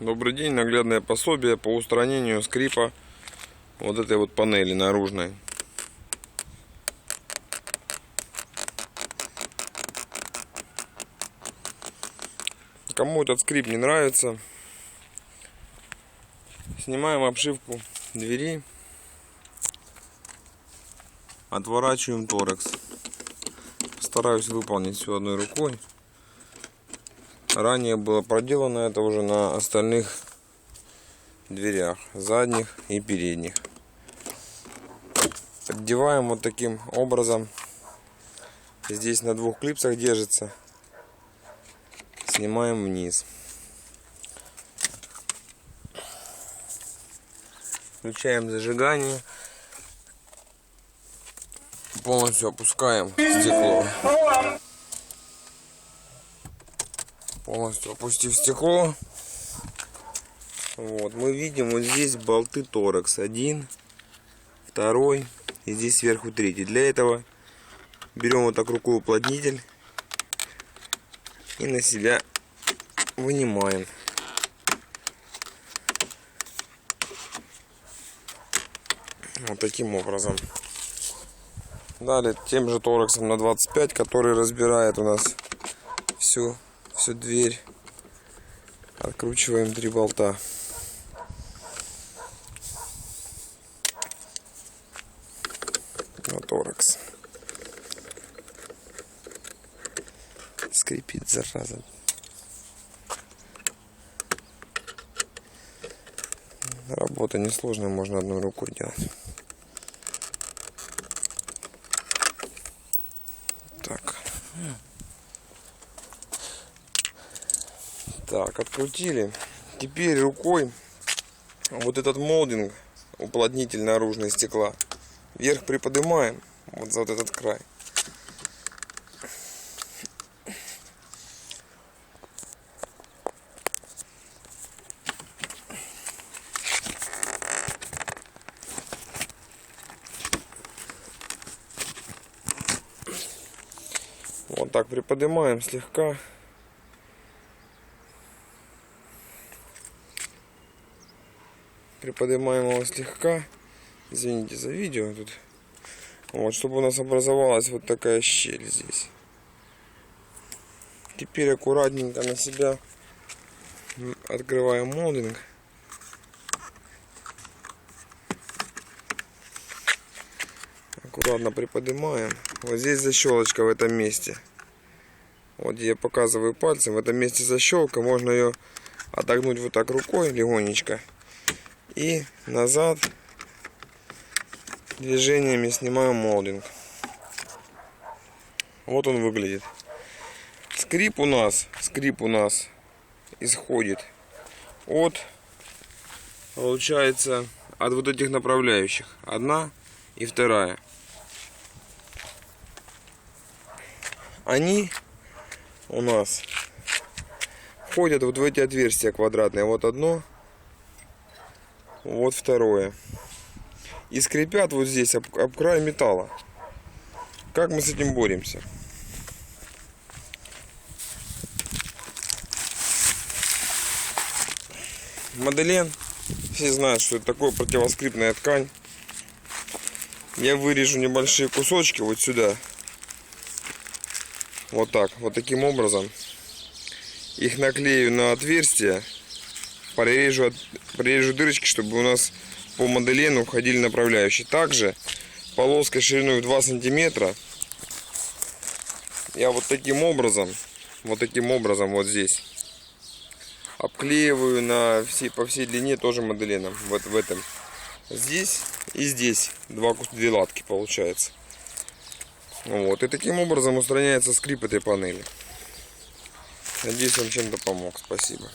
Добрый день, наглядное пособие по устранению скрипа вот этой вот панели наружной. Кому этот скрип не нравится, снимаем обшивку двери, отворачиваем торекс. Стараюсь выполнить все одной рукой. Ранее было проделано это уже на остальных дверях, задних и передних. Поддеваем вот таким образом. Здесь на двух клипсах держится. Снимаем вниз. Включаем зажигание. Полностью опускаем стекло. Полностью опустив стекло, вот, мы видим вот здесь болты торекс. Один, второй и здесь сверху третий. Для этого берем вот так рукой уплотнитель и на себя вынимаем. Вот таким образом. Далее тем же торексом на 25, который разбирает у нас всю дверь, откручиваем 3 болта. На торекс. Скрипит, зараза. Работа несложная, можно одной рукой делать. Так, открутили. Теперь рукой вот этот молдинг, уплотнитель наружного стекла, вверх приподнимаем вот за вот этот край. Вот так приподнимаем слегка. Приподнимаем его слегка. Извините за видео тут. Вот, чтобы у нас образовалась вот такая щель здесь. Теперь аккуратненько на себя открываем молдинг. Аккуратно приподнимаем. Вот здесь защелочка в этом месте. Вот я показываю пальцем. В этом месте защелка. Можно ее отогнуть вот так рукой легонечко. И назад движениями снимаем молдинг. Вот он выглядит. Скрип у нас исходит получается, от вот этих направляющих. Одна и вторая. Они у нас входят вот в эти отверстия квадратные. Вот одно. Вот второе. И скрипят вот здесь об край металла. Как мы с этим боремся? Моделен. Все знают, что это такое противоскрипная ткань. Я вырежу небольшие кусочки вот сюда. Вот так. Вот таким образом. Их наклею на отверстие. Прорежу дырочки, чтобы у нас по моделену входили направляющие. Также полоской шириной в 2 сантиметра я вот таким образом вот здесь обклеиваю по всей длине тоже моделеном. Вот в этом. Здесь и здесь две латки получается. Вот. И таким образом устраняется скрип этой панели. Надеюсь, вам чем-то помог. Спасибо.